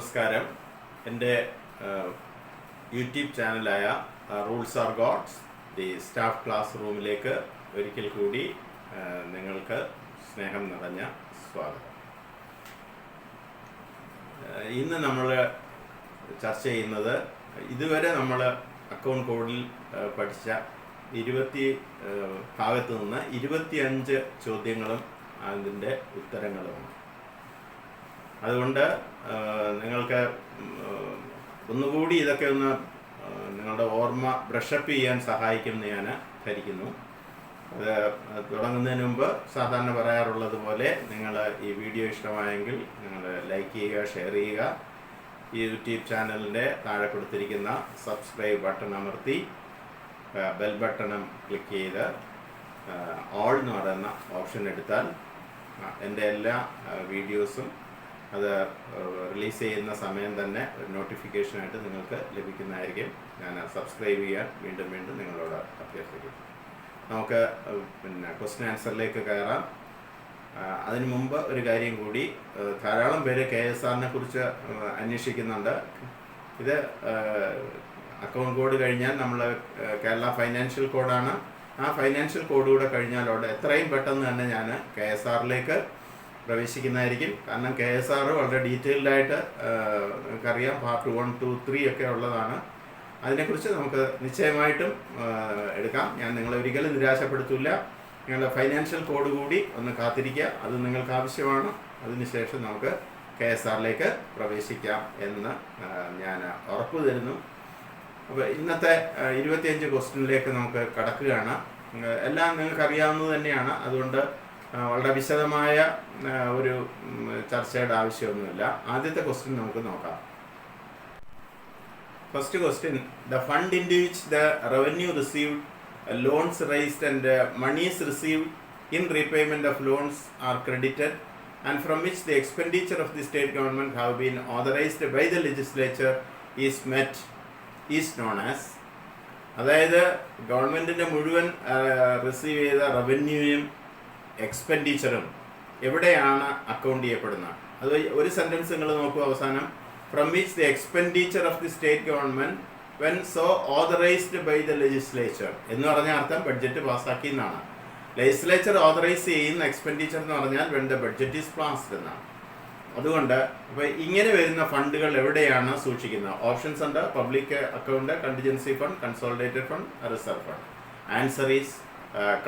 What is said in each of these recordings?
നമസ്കാരം. എൻ്റെ യൂട്യൂബ് ചാനലായ റൂൾസ് ആർ ഗോട്ട്സ് ദി സ്റ്റാഫ് ക്ലാസ് റൂമിലേക്ക് ഒരിക്കൽ കൂടി നിങ്ങൾക്ക് സ്നേഹം നിറഞ്ഞ സ്വാഗതം. ഇന്ന് നമ്മൾ ചർച്ച ചെയ്യുന്നത് ഇതുവരെ നമ്മൾ അക്കൗണ്ട് കോഡിൽ പഠിച്ച 20 ഭാഗത്തു നിന്ന് 25 ചോദ്യങ്ങളും അതിൻ്റെ ഉത്തരങ്ങളുമാണ്. അതുകൊണ്ട് നിങ്ങൾക്ക് ഒന്നുകൂടി ഇതൊക്കെ ഒന്ന് നിങ്ങളുടെ ഓർമ്മ ബ്രഷപ്പ് ചെയ്യാൻ സഹായിക്കുമെന്ന് ഞാൻ ധരിക്കുന്നു. അത് തുടങ്ങുന്നതിന് മുമ്പ് സാധാരണ പറയാറുള്ളത് പോലെ നിങ്ങൾ ഈ വീഡിയോ ഇഷ്ടമായെങ്കിൽ നിങ്ങൾ ലൈക്ക് ചെയ്യുക, ഷെയർ ചെയ്യുക. ഈ യൂട്യൂബ് ചാനലിൻ്റെ താഴെ കൊടുത്തിരിക്കുന്ന സബ്സ്ക്രൈബ് ബട്ടൺ അമർത്തി ബെൽ ബട്ടണും ക്ലിക്ക് ചെയ്ത് ഓൾ എന്ന് പറയുന്ന ഓപ്ഷൻ എടുത്താൽ എൻ്റെ എല്ലാ വീഡിയോസും അത് റിലീസ് ചെയ്യുന്ന സമയം തന്നെ നോട്ടിഫിക്കേഷനായിട്ട് നിങ്ങൾക്ക് ലഭിക്കുന്നതായിരിക്കും. ഞാൻ സബ്സ്ക്രൈബ് ചെയ്യാൻ വീണ്ടും നിങ്ങളോട് അഭ്യർത്ഥിക്കും. നമുക്ക് ക്വസ്റ്റ്യൻ ആൻസറിലേക്ക് കയറാം. അതിനു മുമ്പ് ഒരു കാര്യം കൂടി, ധാരാളം പേര് KSRനെ കുറിച്ച് അന്വേഷിക്കുന്നുണ്ട്. ഇത് അക്കൗണ്ട് കോഡ് കഴിഞ്ഞാൽ നമ്മൾ കേരള ഫൈനാൻഷ്യൽ കോഡാണ്. ആ ഫൈനാൻഷ്യൽ കോഡ് കൂടെ കഴിഞ്ഞാലോടെ എത്രയും പെട്ടെന്ന് തന്നെ ഞാൻ KSRലേക്ക് പ്രവേശിക്കുന്നതായിരിക്കും. കാരണം KSR വളരെ ഡീറ്റെയിൽഡായിട്ട് നമുക്കറിയാം, പാർട്ട് 1, 2, 3 ഒക്കെ ഉള്ളതാണ്. അതിനെക്കുറിച്ച് നമുക്ക് നിശ്ചയമായിട്ടും എടുക്കാം. ഞാൻ നിങ്ങളെ ഒരിക്കലും നിരാശപ്പെടുത്തില്ല. നിങ്ങളുടെ ഫൈനാൻഷ്യൽ കോഡ് കൂടി ഒന്ന് കാത്തിരിക്കുക, അത് നിങ്ങൾക്ക് ആവശ്യമാണ്. അതിനുശേഷം നമുക്ക് KSRലേക്ക് പ്രവേശിക്കാം എന്ന് ഞാൻ ഉറപ്പ് തരുന്നു. അപ്പോൾ ഇന്നത്തെ 25 ക്വസ്റ്റ്യനിലേക്ക് നമുക്ക് കടക്കുകയാണ്. എല്ലാം നിങ്ങൾക്ക് അറിയാവുന്നത് തന്നെയാണ്. അതുകൊണ്ട് വളരെ വിശദമായ ഒരു ചർച്ചയുടെ ആവശ്യമൊന്നുമില്ല. ആദ്യത്തെ ക്വസ്റ്റ്യൻ നമുക്ക് നോക്കാം. First question: the fund in which the revenue received loans raised and moneys received in repayment of loans are credited and from which the expenditure of the state government have been authorised by the legislature is met is known as. അതായത് ഗവൺമെൻറ്റിൻ്റെ മുഴുവൻ receive ചെയ്ത റവന്യൂയും എക്സ്പെൻഡിച്ചറും എവിടെയാണ് account ചെയ്യപ്പെടുന്നത്? അത് ഒരു sentence നിങ്ങൾ നോക്കൂ അവസാനം. From which the expenditure of the state government when so authorised by the legislature എന്ന് പറഞ്ഞ അർത്ഥം ബഡ്ജറ്റ് പാസ്സാക്കി എന്നാണ്. ലെജിസ്ലേച്ചർ ഓതറൈസ് ചെയ്യുന്ന എക്സ്പെൻഡിച്ചർ എന്ന് പറഞ്ഞാൽ when the budget is passed എന്നാണ്. അതുകൊണ്ട് അപ്പോൾ ഇങ്ങനെ വരുന്ന ഫണ്ടുകൾ എവിടെയാണ് സൂക്ഷിക്കുന്നത്? ഓപ്ഷൻസ് ഉണ്ട്: public account, contingency fund, consolidated fund, reserve fund. Answer is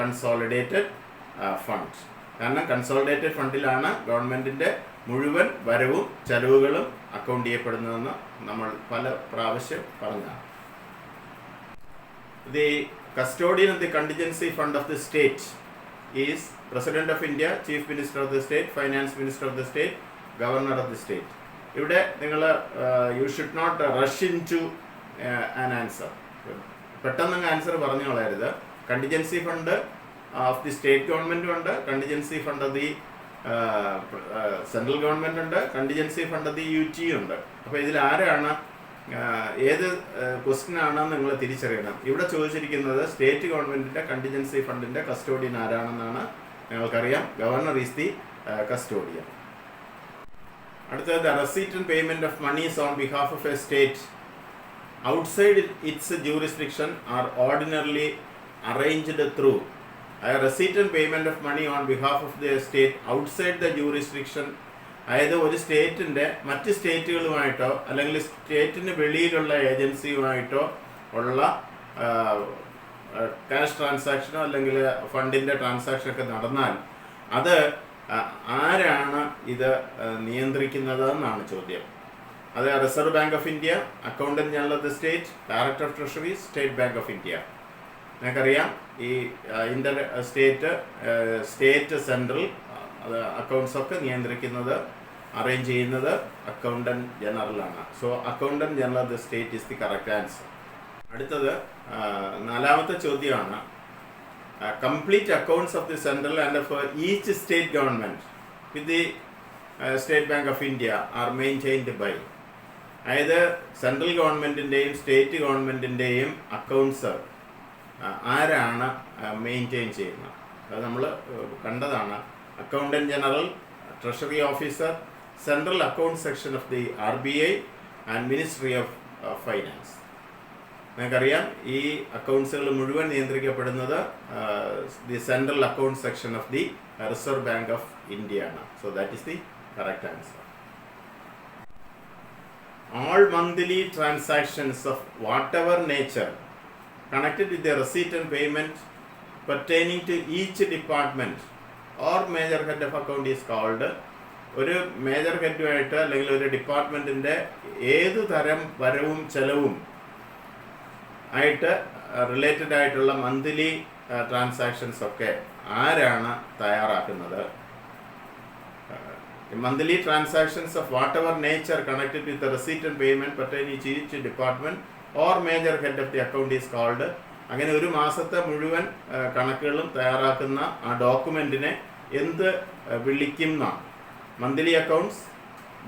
consolidated fund. കാരണം കൺസോളിഡേറ്റഡ് ഫണ്ടിലാണ് ഗവൺമെൻറ്റിൻ്റെ മുഴുവൻ വരവും ചെലവുകളും അക്കൗണ്ട് ചെയ്യപ്പെടുന്നതെന്ന് നമ്മൾ പല പ്രാവശ്യം പറഞ്ഞതാണ്. The custodian of the contingency fund of the state is President of India, Chief Minister of the state, Finance Minister of the state, Governor of the state. ഇവിടെ നിങ്ങൾ you should not rush into an answer. പെട്ടെന്ന് answer പറഞ്ഞു കളയരുത്. Contingency fund of the state ഗവൺമെൻറ്റും ഉണ്ട്, contingency fund of the central government ഉണ്ട്, contingency fund of the UT ഉണ്ട്. അപ്പോൾ ഇതിൽ ആരാണ്, ഏത് ക്വസ്റ്റ്യൻ ആണെന്ന് നിങ്ങൾ തിരിച്ചറിയണം. ഇവിടെ ചോദിച്ചിരിക്കുന്നത് സ്റ്റേറ്റ് ഗവൺമെൻറ്റിൻ്റെ കണ്ടിജൻസി ഫണ്ടിൻ്റെ കസ്റ്റോഡിയൻ ആരാണെന്നാണ്. നിങ്ങൾക്കറിയാം, ഗവർണർ ഈസ് ദി കസ്റ്റോഡിയൻ. അടുത്തത്: the receipt and payment of moneys on behalf of a state outside its jurisdiction are ordinarily arranged through. Receipt and payment of money on behalf of the state outside the jurisdiction, അതായത് ഒരു സ്റ്റേറ്റിൻ്റെ മറ്റ് സ്റ്റേറ്റുകളുമായിട്ടോ അല്ലെങ്കിൽ സ്റ്റേറ്റിന് വെളിയിലുള്ള ഏജൻസിയുമായിട്ടോ ഉള്ള cash ട്രാൻസാക്ഷനോ അല്ലെങ്കിൽ ഫണ്ടിൻ്റെ ട്രാൻസാക്ഷനൊക്കെ നടന്നാൽ അത് ആരാണ് ഇത് നിയന്ത്രിക്കുന്നത് എന്നാണ് ചോദ്യം. അത് Reserve Bank of India, accountant general of the state, director of treasury, State Bank of India. നിങ്ങൾക്കറിയാം, ഈ ഇന്റർ സ്റ്റേറ്റ് സെൻട്രൽ അക്കൗണ്ട്സൊക്കെ നിയന്ത്രിക്കുന്നത്, അറേഞ്ച് ചെയ്യുന്നത് അക്കൗണ്ടന്റ് ജനറലാണ്. So accountant general of the state is the correct answer. അടുത്തത് നാലാമത്തെ ചോദ്യമാണ്: complete accounts of the central and of each state government with the State Bank of India are maintained by. അതായത് central ഗവൺമെൻറ്റിൻ്റെയും state ഗവൺമെൻറ്റിൻ്റെയും accounts ആരാണ് maintain ചെയ്യുന്നത്? അത് നമ്മൾ കണ്ടതാണ്. Accountant general, treasury officer, Central Accounts section of the RBI and Ministry of Finance. നിങ്ങൾക്കറിയാം ഈ അക്കൗണ്ട്സുകൾ മുഴുവൻ നിയന്ത്രിക്കപ്പെടുന്നത് the central account section of the Reserve Bank of India ആണ്. So that is the correct answer. All monthly transactions of whatever nature connected with the receipt and payment pertaining to each department or major head of account is called. ഒരു major ഹെഡുമായിട്ട് അല്ലെങ്കിൽ ഒരു ഡിപ്പാർട്ട്മെൻറ്റിൻ്റെ ഏതു തരം വരവും ചെലവും ആയിട്ട് related ആയിട്ടുള്ള monthly transactions ഒക്കെ ആരാണ് തയ്യാറാക്കുന്നത്? Monthly transactions of whatever nature connected with the receipt and payment pertaining to each department or major head of the account is called. അങ്ങനെ ഒരു മാസത്തെ മുഴുവൻ കണക്കുകളും തയ്യാറാക്കുന്ന ആ ഡോക്യുമെൻറ്റിനെ എന്ത് വിളിക്കും എന്നാണ്? Monthly accounts,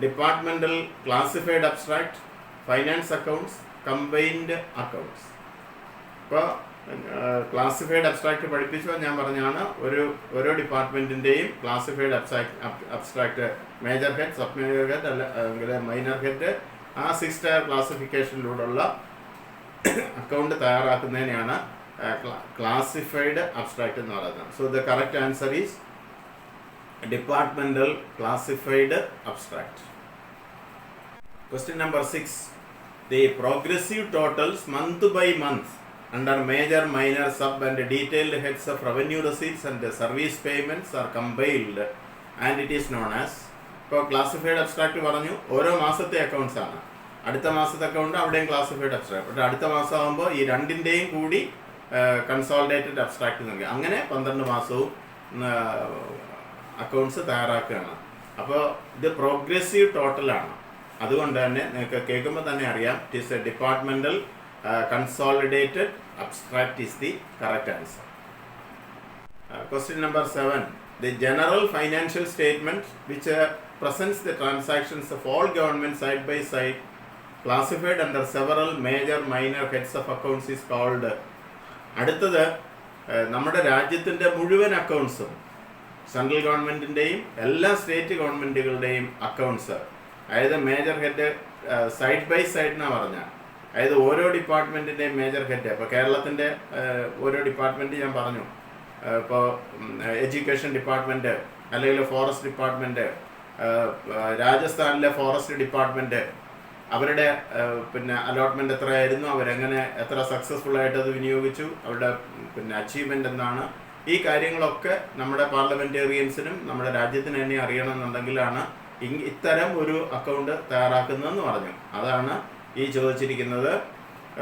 departmental classified abstract, finance accounts, combined accounts. ഇപ്പോൾ ക്ലാസിഫൈഡ് അബ്സ്ട്രാക്ട് പഠിപ്പിച്ചോ ഞാൻ പറഞ്ഞാണ്. ഓരോ ഡിപ്പാർട്ട്മെൻറ്റിൻ്റെയും classified abstract major head, sub major head അല്ലെങ്കിൽ മൈനർ ഹെഡ്, ആ 6 ടയർ ക്ലാസിഫിക്കേഷനിലൂടെയുള്ള അക്കൗണ്ട് തയ്യാറാക്കുന്നതിനെയാണ് ക്ലാസിഫൈഡ് അബ്സ്ട്രാക്ട് എന്ന് പറയുന്നത്. So the correct answer is departmental classified abstract. Question number 6. The progressive totals month by month under major, minor, sub and detailed heads of revenue receipts and service payments are compiled and it is known as. ഇപ്പോൾ classified abstract പറഞ്ഞു, ഓരോ മാസത്തെ accounts ആണ്. അടുത്ത മാസത്തെ account അവിടെയും classified abstract. പക്ഷേ അടുത്ത മാസം ആകുമ്പോൾ ഈ രണ്ടിൻ്റെയും കൂടി കൺസോളിഡേറ്റഡ് അബ്സ്ട്രാക്ട് നൽകി. അങ്ങനെ 12 മാസവും അക്കൗണ്ട്സ് തയ്യാറാക്കുകയാണ്. അപ്പോൾ ഇത് പ്രോഗ്രസീവ് ടോട്ടലാണ്. അതുകൊണ്ട് തന്നെ നിങ്ങൾക്ക് കേൾക്കുമ്പോൾ തന്നെ അറിയാം it is A departmental consolidated abstract is the correct answer. Question number 7. The general financial statement which presents the transactions of all government side by side classified under several major, minor heads of accounts is called. അടുത്തത് നമ്മുടെ രാജ്യത്തിൻ്റെ മുഴുവൻ അക്കൗണ്ട്സും central ഗവൺമെൻറ്റിൻ്റെയും എല്ലാ state ഗവൺമെൻറ്റുകളുടെയും accounts, അതായത് major head side by side എന്നാണ് പറഞ്ഞാൽ, അതായത് ഓരോ ഡിപ്പാർട്ട്മെൻറ്റിൻ്റെയും മേജർ ഹെഡ്. ഇപ്പോൾ കേരളത്തിൻ്റെ ഓരോ ഡിപ്പാർട്ട്മെൻറ്റ് ഞാൻ പറഞ്ഞു, ഇപ്പോൾ എഡ്യൂക്കേഷൻ ഡിപ്പാർട്ട്മെൻറ്റ് അല്ലെങ്കിൽ ഫോറസ്റ്റ് ഡിപ്പാർട്ട്മെൻറ്റ്, രാജസ്ഥാനിലെ ഫോറസ്റ്റ് ഡിപ്പാർട്ട്മെൻറ്റ്, അവരുടെ പിന്നെ അലോട്ട്മെൻറ്റ് എത്രയായിരുന്നു, അവരെങ്ങനെ എത്ര സക്സസ്ഫുള്ളായിട്ട് അത് വിനിയോഗിച്ചു, അവരുടെ പിന്നെ അച്ചീവ്മെൻ്റ് എന്താണ്, ഈ കാര്യങ്ങളൊക്കെ നമ്മുടെ പാർലമെൻറ്റേറിയൻസിനും നമ്മുടെ രാജ്യത്തിന് തന്നെ അറിയണമെന്നുണ്ടെങ്കിലാണ് ഇത്തരം ഒരു അക്കൗണ്ട് തയ്യാറാക്കുന്നതെന്ന് പറഞ്ഞു. അതാണ് ഈ ചോദിച്ചിരിക്കുന്നത്.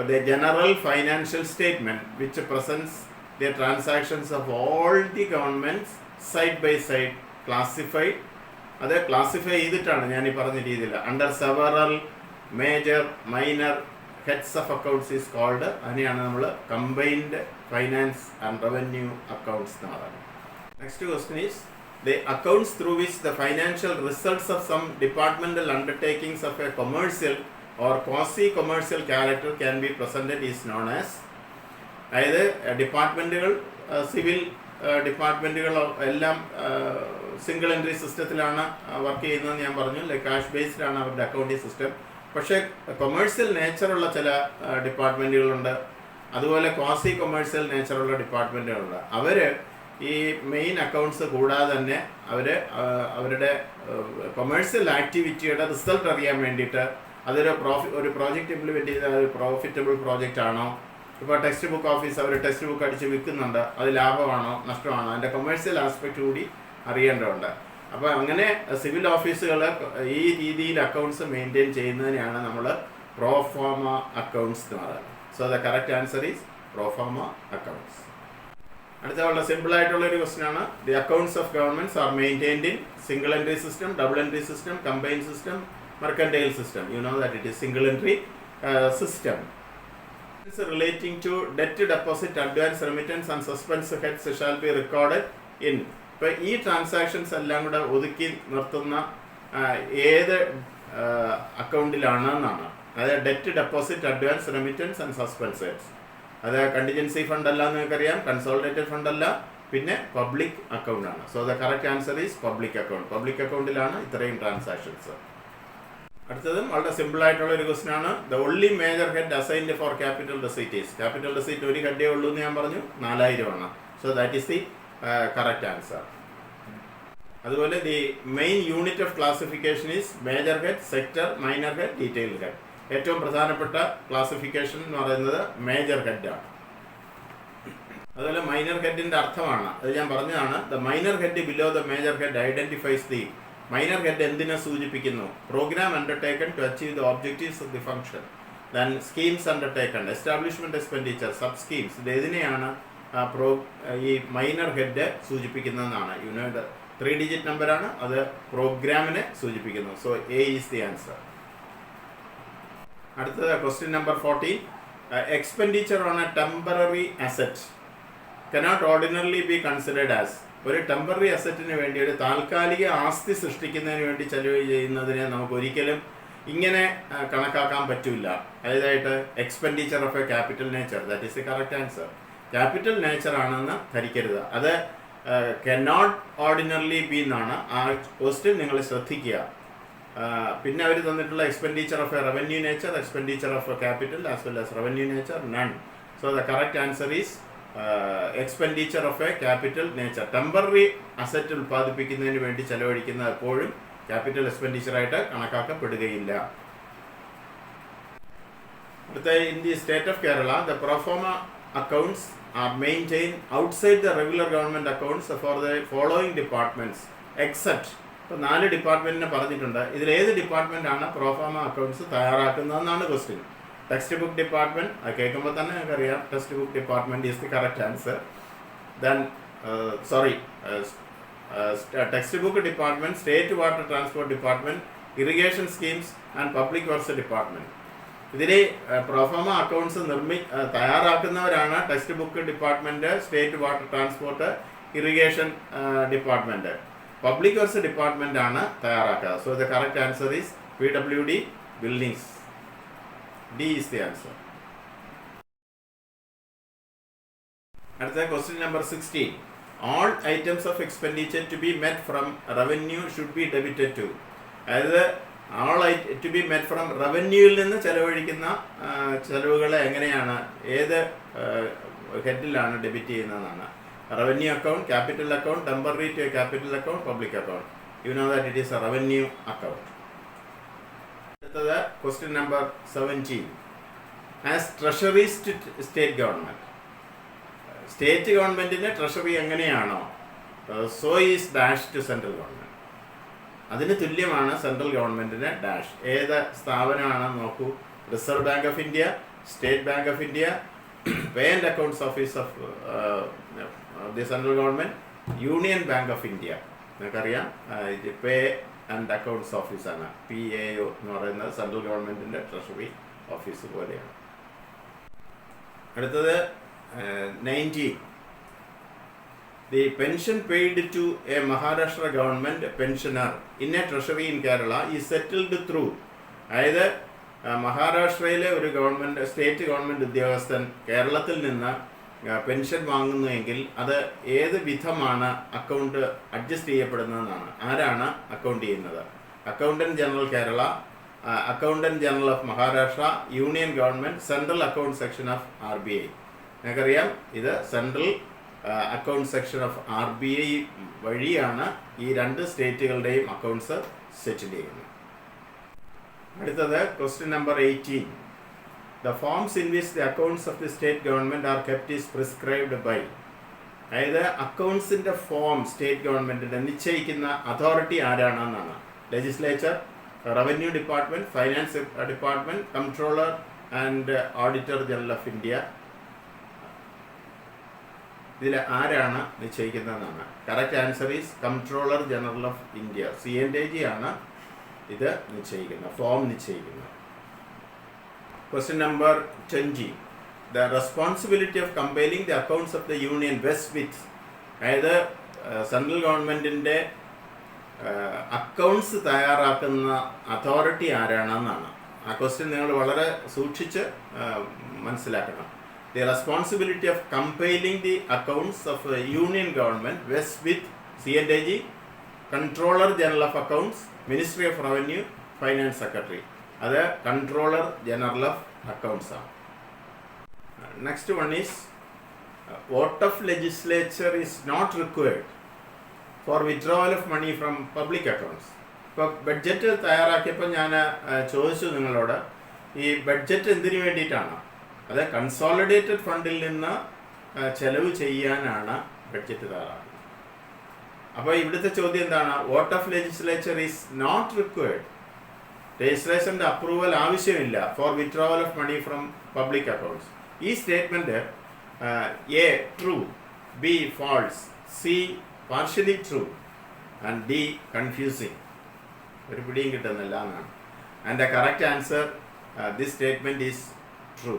The general financial statement which presents the transactions of all the governments side by side classified. അത് ക്ലാസിഫൈ ചെയ്തിട്ടാണ് ഞാൻ ഈ പറഞ്ഞ രീതിയിൽ under several major, minor heads of accounts is called. അതിനെയാണ് നമ്മൾ combined finance and revenue accounts എന്ന് പറയുന്നത്. Next question is the accounts through which the financial results of some departmental undertakings of a commercial or quasi-commercial character can be presented is known as. അതായത് ഡിപ്പാർട്ട്മെൻറ്റുകൾ, civil ഡിപ്പാർട്ട്മെൻറ്റുകൾ എല്ലാം single entry സിസ്റ്റത്തിലാണ് work ചെയ്യുന്നതെന്ന് ഞാൻ പറഞ്ഞു. Cash based ആണ് അവരുടെ accounting system. പക്ഷേ commercial നേച്ചറുള്ള ചില ഡിപ്പാർട്ട്മെൻറ്റുകളുണ്ട്, അതുപോലെ ക്വാസി കൊമേഴ്സ്യൽ നേച്ചറുള്ള ഡിപ്പാർട്ട്മെൻറ്റുകളുണ്ട്. അവർ ഈ മെയിൻ അക്കൗണ്ട്സ് കൂടാതെ തന്നെ അവരുടെ കൊമേഴ്സ്യൽ ആക്ടിവിറ്റിയുടെ റിസൾട്ട് അറിയാൻ വേണ്ടിയിട്ട് ഒരു പ്രോജക്റ്റ് ഇംപ്ലിമെൻറ്റ് ചെയ്താൽ ഒരു പ്രോഫിറ്റബിൾ പ്രോജക്റ്റ് ആണോ, ഇപ്പോൾ ടെക്സ്റ്റ് ബുക്ക് ഓഫീസ് അവർ ടെക്സ്റ്റ് ബുക്ക് അടിച്ച് വിൽക്കുന്നുണ്ട്, അത് ലാഭമാണോ നഷ്ടമാണോ, അതിൻ്റെ കൊമേഴ്സ്യൽ ആസ്പെക്റ്റ് കൂടി അറിയേണ്ടതുണ്ട്. അപ്പോൾ അങ്ങനെ സിവിൽ ഓഫീസുകൾ ഈ രീതിയിൽ അക്കൗണ്ട്സ് മെയിൻറ്റെയിൻ ചെയ്യുന്നതിനെയാണ് നമ്മൾ പ്രോഫോർമ അക്കൗണ്ട്സ് എന്ന് പറയുന്നത്. So the correct answer is proforma accounts. അടുത്ത വളരെ സിമ്പിൾ ആയിട്ടുള്ള ഒരു ക്വസ്റ്റ്യൻ ആണ്. The accounts of governments are maintained in single entry system, double entry system, combined system, mercantile system. You know that it is single entry system. Relating to debt, deposit, advance, remittance and suspense heads shall be recorded in. ഇപ്പോൾ ഈ transactions എല്ലാം കൂടെ ഒതുക്കി നിർത്തുന്ന ഏത് അക്കൗണ്ടിലാണ് എന്നാണ്. അതായത് debt, deposit, advance, remittance and suspense heads. അത് കണ്ടിജൻസി ഫണ്ട് അല്ല എന്ന് നിങ്ങൾക്കറിയാം, കൺസോളിഡേറ്റഡ് ഫണ്ട് അല്ല, പിന്നെ പബ്ലിക് അക്കൗണ്ട് ആണ്. So the correct answer is public account. Public അക്കൗണ്ടിലാണ് ഇത്രയും ട്രാൻസാക്ഷൻസ്. അടുത്തതും വളരെ സിമ്പിൾ ആയിട്ടുള്ള ഒരു ക്വസ്റ്റൻ ആണ്. The only major head assigned for capital receipt is. Capital receipt ഒരു ഹെഡേ ഉള്ളൂ എന്ന് ഞാൻ പറഞ്ഞു, 4000 ആണ്. So that is the correct answer. അതുപോലെ the main unit of classification is major head, sector, minor head, detail head. ഏറ്റവും പ്രധാനപ്പെട്ട ക്ലാസിഫിക്കേഷൻ എന്ന് പറയുന്നത് മേജർ ഹെഡാണ്. അതുപോലെ മൈനർ ഹെഡിന്റെ അർത്ഥമാണ്, അത് ഞാൻ പറഞ്ഞതാണ്. The minor head below the major head identifies the. Minor head എന്തിനെ സൂചിപ്പിക്കുന്നു? Programme undertaken to achieve the objectives of the function. Then schemes undertaken, establishment expenditure, sub schemes. ഇത് ഏതിനെയാണ് ഈ മൈനർ ഹെഡ് സൂചിപ്പിക്കുന്നതെന്നാണ്. 3 ഡിജിറ്റ് നമ്പറാണ്, അത് പ്രോഗ്രാമിനെ സൂചിപ്പിക്കുന്നു. So A is the answer. അടുത്തത് question number 14. Expenditure on a temporary asset cannot ordinarily be considered as. ഒരു temporary അസറ്റിന് വേണ്ടി, ഒരു താൽക്കാലിക ആസ്തി സൃഷ്ടിക്കുന്നതിന് വേണ്ടി ചെലവ് ചെയ്യുന്നതിനെ നമുക്ക് ഒരിക്കലും ഇങ്ങനെ കണക്കാക്കാൻ പറ്റില്ല. അതായത് expenditure of a capital nature. That is the correct answer. Capital nature ആണെന്ന് ധരിക്കരുത്. അത് കനോട്ട് ഓർഡിനറിലി ബി എന്നാണ്. ആ ക്വസ്റ്റ്യൻ നിങ്ങൾ ശ്രദ്ധിക്കുക. പിന്നെ അവർ തന്നിട്ടുള്ള expenditure of a revenue nature, expenditure of a capital as well as revenue nature, none. So the correct answer is expenditure of a capital nature. Temporary asset ഉൽപ്പാദിപ്പിക്കുന്നതിന് വേണ്ടി ചെലവഴിക്കുന്ന എപ്പോഴും ക്യാപിറ്റൽ എക്സ്പെൻഡിച്ചറായിട്ട് കണക്കാക്കപ്പെടുകയില്ല. അടുത്ത, in the state of Kerala the proforma accounts are maintain outside the regular government accounts for the following departments except. ഇപ്പോൾ 4 ഡിപ്പാർട്ട്മെന്റിനെ പറഞ്ഞിട്ടുണ്ട്. ഇതിലേത് ഡിപ്പാർട്ട്മെന്റ് ആണ് പ്രോഫോമ അക്കൗണ്ട്സ് തയ്യാറാക്കുന്നതെന്നാണ് ക്വസ്റ്റ്യൻ. ടെക്സ്റ്റ് ബുക്ക് ഡിപ്പാർട്ട്മെന്റ്, അത് കേൾക്കുമ്പോൾ തന്നെ നമുക്കറിയാം text book department is the correct answer. Then text book department, state water transport department, irrigation schemes and public works department. ഇതിൽ പ്രൊഫോമ അക്കൗണ്ട്സ് തയ്യാറാക്കുന്നവരാണ് text book department, state water transport, irrigation department. Public works department ആണ് തയ്യാറാക്കുക. So the correct answer is PWD buildings. D is the answer. അടുത്ത question number 16. All items of expenditure to be met from revenue should be debited to. അതായത് all to be met from റവന്യൂവിൽ നിന്ന് ചെലവഴിക്കുന്ന ചെലവുകളെ എങ്ങനെയാണ്, ഏത് ഹെഡിലാണ് debit ചെയ്യുന്നതെന്നാണ്. Revenue account, capital account, temporary to capital account, public account. You know that it is a revenue account. അടുത്തത് question number 17. As treasuries to state government. State ഗവൺമെന്റിന് ട്രഷറി എങ്ങനെയാണോ, so is dash to central government. അതിന് തുല്യമാണ് central ഗവൺമെന്റിന് dash. ഏത് സ്ഥാപനമാണെന്ന് നോക്കൂ. Reserve Bank of India, State Bank of India, pay and accounts office of the central government, union bank of India. നിങ്ങൾക്കറിയാം പേ and accounts ഓഫീസാണ്. PAO എന്ന് പറയുന്നത് സെൻട്രൽ ഗവൺമെന്റിന്റെ ട്രഷറി ഓഫീസ് പോലെയാണ്. അടുത്തത് 19. The pension paid to a Maharashtra government pensioner in a treasury in Kerala is settled through. അതായത് മഹാരാഷ്ട്രയിലെ ഒരു ഗവൺമെന്റ്, സ്റ്റേറ്റ് ഗവൺമെന്റ് ഉദ്യോഗസ്ഥൻ കേരളത്തിൽ നിന്ന് പെൻഷൻ വാങ്ങുന്നുവെങ്കിൽ അത് ഏത് വിധമാണ് അക്കൗണ്ട് അഡ്ജസ്റ്റ് ചെയ്യപ്പെടുന്നതെന്നാണ്. ആരാണ് അക്കൗണ്ട് ചെയ്യുന്നത്? Accountant general Kerala, accountant general of Maharashtra, union government, central account section of RBI. നിങ്ങൾക്കറിയാം ഇത് central account section of RBI വഴിയാണ് ഈ 2 സ്റ്റേറ്റുകളുടെയും അക്കൗണ്ട്സ് സെറ്റിൽ ചെയ്യുന്നത്. അടുത്തത് question number 18. The forms in which the accounts of the state government are kept is prescribed by. അതായത് അക്കൗണ്ട്സിന്റെ form state ഗവൺമെന്റിന്റെ നിശ്ചയിക്കുന്ന authority ആരാണെന്നാണ്. Legislature, revenue department, finance department, controller and auditor general of India. ഇതിൽ ആരാണ് നിശ്ചയിക്കുന്നതെന്നാണ്. Correct answer is controller general of India. C&AG ആണ് ഇത് നിശ്ചയിക്കുന്നത്, ഫോം നിശ്ചയിക്കുന്നത്. Question number 20. The responsibility of compiling the accounts of the union vests with. അതായത് central ഗവൺമെന്റിന്റെ accounts തയ്യാറാക്കുന്ന അതോറിറ്റി ആരാണെന്നാണ്. ആ ക്വസ്റ്റ്യൻ നിങ്ങൾ വളരെ സൂക്ഷിച്ച് മനസ്സിലാക്കണം. the responsibility of compiling the accounts of Union Government rests with C&AG, Controller General of Accounts, Ministry of Revenue, Finance Secretary. That is Controller General of Accounts. Next one is vote of Legislature is not required for withdrawal of money from public accounts. ഇപ്പോൾ budget തയ്യാറാക്കിയപ്പോൾ ഞാൻ ചോദിച്ചു നിങ്ങളോട് ഈ budget എന്തിനു വേണ്ടിയിട്ടാണ്? അത് consolidated ഫണ്ടിൽ നിന്ന് ചെലവ് ചെയ്യാനാണ് ബഡ്ജറ്റ് തയ്യാറാക്കുന്നത്. അപ്പോൾ ഇവിടുത്തെ ചോദ്യം എന്താണ്? Vote of legislature is not required. ലെജിസ്ലേച്ചറിൻ്റെ അപ്രൂവൽ ആവശ്യമില്ല for withdrawal of money from public accounts. ഈ statement A true, B false, C partially true and D confusing. ഒരു പിടിയും കിട്ടുന്നില്ല എന്നാണ്. And the correct answer this statement is true.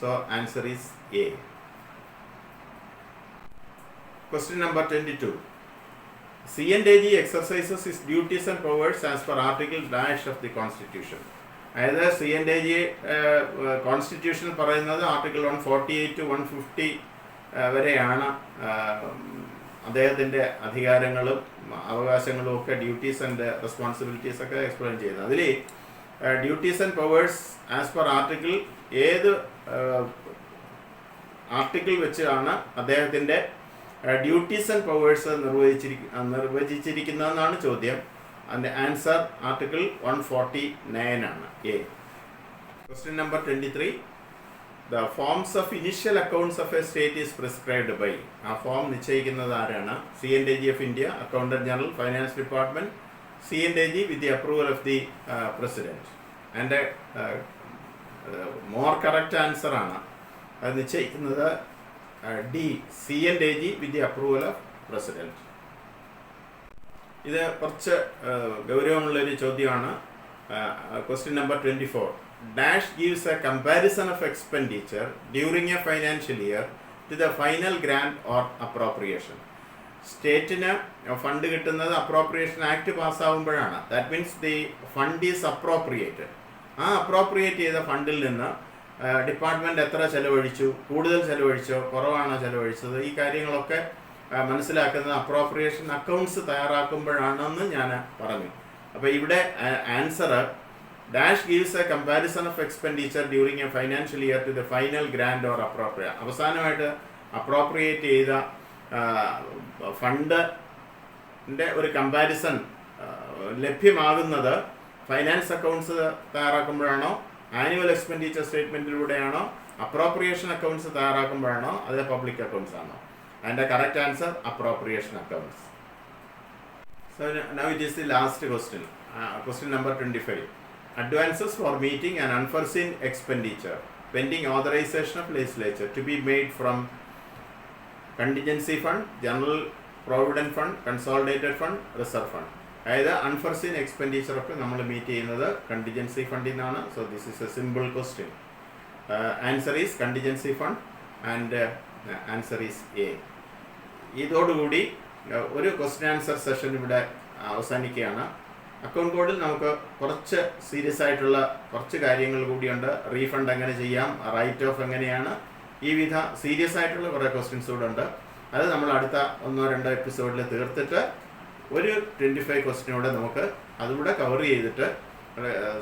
So answer is A. Question number 22. C&AG exercises its duties and powers as per Article dash of the Constitution. അതായത് C&AG constitution പറയുന്നത് article 148 to 150 വരെയാണ് അദ്ദേഹത്തിൻ്റെ അധികാരങ്ങളും അവകാശങ്ങളും ഒക്കെ duties and responsibilities ഒക്കെ explain ചെയ്യുന്നത്. അതിൽ duties and powers as per article ഏത് ആർട്ടിക്കിൾ വെച്ചാണ് അദ്ദേഹത്തിൻ്റെ ഡ്യൂട്ടീസ് ആൻഡ് പവേഴ്സ് നിർവചിച്ചിരിക്കുന്നതെന്നാണ് ചോദ്യം. അതിൻ്റെ ആൻസർ ആർട്ടിക്കിൾ 149 ആണ്, A. Question number 23. The forms of initial accounts of a state is prescribed by. ആ ഫോം നിശ്ചയിക്കുന്നത് ആരാണ്? C&AG of India, accountant general, finance department, C&AG with the approval of the President. And more correct answer ആണ് അത് നിശ്ചയിക്കുന്നത് D, C&AG with the approval of President. ഇത് കുറച്ച് ഗൗരവമുള്ളൊരു ചോദ്യമാണ്. Question number 24. Dash gives a comparison of expenditure during a financial year to the final grant or appropriation. സ്റ്റേറ്റിന് fund കിട്ടുന്നത് appropriation act പാസ്സാകുമ്പോഴാണ്. That means the fund is appropriated. ആ appropriate ചെയ്ത ഫണ്ടിൽ നിന്ന് ഡിപ്പാർട്ട്മെൻറ്റ് എത്ര ചെലവഴിച്ചു, കൂടുതൽ ചെലവഴിച്ചോ കുറവാണോ ചെലവഴിച്ചത്, ഈ കാര്യങ്ങളൊക്കെ മനസ്സിലാക്കുന്നത് അപ്രോപ്രിയേഷൻ അക്കൗണ്ട്സ് തയ്യാറാക്കുമ്പോഴാണെന്ന് ഞാൻ പറഞ്ഞു. അപ്പോൾ ഇവിടെ answer dash gives a comparison of expenditure during a financial year to the final grant or appropriate. അവസാനമായിട്ട് അപ്രോപ്രിയേറ്റ് ചെയ്ത ഫണ്ടിൻ്റെ ഒരു കമ്പാരിസൺ ലഭ്യമാകുന്നത് ഫൈനാൻസ് അക്കൗണ്ട്സ് തയ്യാറാക്കുമ്പോഴാണോ, ആനുവൽ എക്സ്പെൻഡിച്ചർ സ്റ്റേറ്റ്മെൻറ്റിലൂടെയാണോ, അപ്രോപ്രിയേഷൻ അക്കൗണ്ട്സ് തയ്യാറാക്കുമ്പോഴാണോ, അത് പബ്ലിക് അക്കൗണ്ട്സ് ആണോ? അതിൻ്റെ correct answer appropriation accounts. So now it is the last question. Question number 25. Advances for meeting an unforeseen expenditure pending authorization of Legislature to be made from Contingency Fund, General Provident Fund, Consolidated Fund, Reserve Fund. അതായത് unforeseen expenditure ഒക്കെ നമ്മൾ meet ചെയ്യുന്നത് contingency ഫണ്ടിൽ നിന്നാണ്. So this is A simple question. Answer is contingency fund and answer is A. ഇതോടുകൂടി ഒരു question answer session ഇവിടെ അവസാനിക്കുകയാണ്. അക്കൗണ്ട് കോഡിൽ നമുക്ക് കുറച്ച് സീരിയസ് ആയിട്ടുള്ള കുറച്ച് കാര്യങ്ങൾ കൂടിയുണ്ട്. റീഫണ്ട് എങ്ങനെ ചെയ്യാം, റൈറ്റ് ഓഫ് എങ്ങനെയാണ്, ഈ വിധ സീരിയസ് ആയിട്ടുള്ള കുറേ ക്വസ്റ്റ്യൻസ് കൂടെ ഉണ്ട്. അത് നമ്മൾ അടുത്ത 1-2 എപ്പിസോഡിൽ തീർത്തിട്ട് ഒരു 25 ക്വസ്റ്റ്യനൂടെ നമുക്ക് അതുകൂടെ കവർ ചെയ്തിട്ട്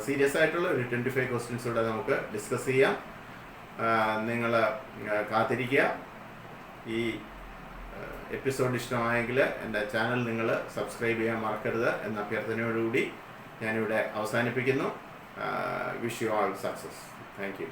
സീരിയസ് ആയിട്ടുള്ള ഒരു 25 ക്വസ്റ്റ്യൻസ് കൂടെ നമുക്ക് ഡിസ്കസ് ചെയ്യാം. നിങ്ങൾ കാത്തിരിക്കുക. ഈ എപ്പിസോഡ് ഇഷ്ടമായെങ്കിൽ എൻ്റെ ചാനൽ നിങ്ങൾ സബ്സ്ക്രൈബ് ചെയ്യാൻ മറക്കരുത് എന്ന അഭ്യർത്ഥനയോടുകൂടി ഞാനിവിടെ അവസാനിപ്പിക്കുന്നു. Wish you all success. Thank you.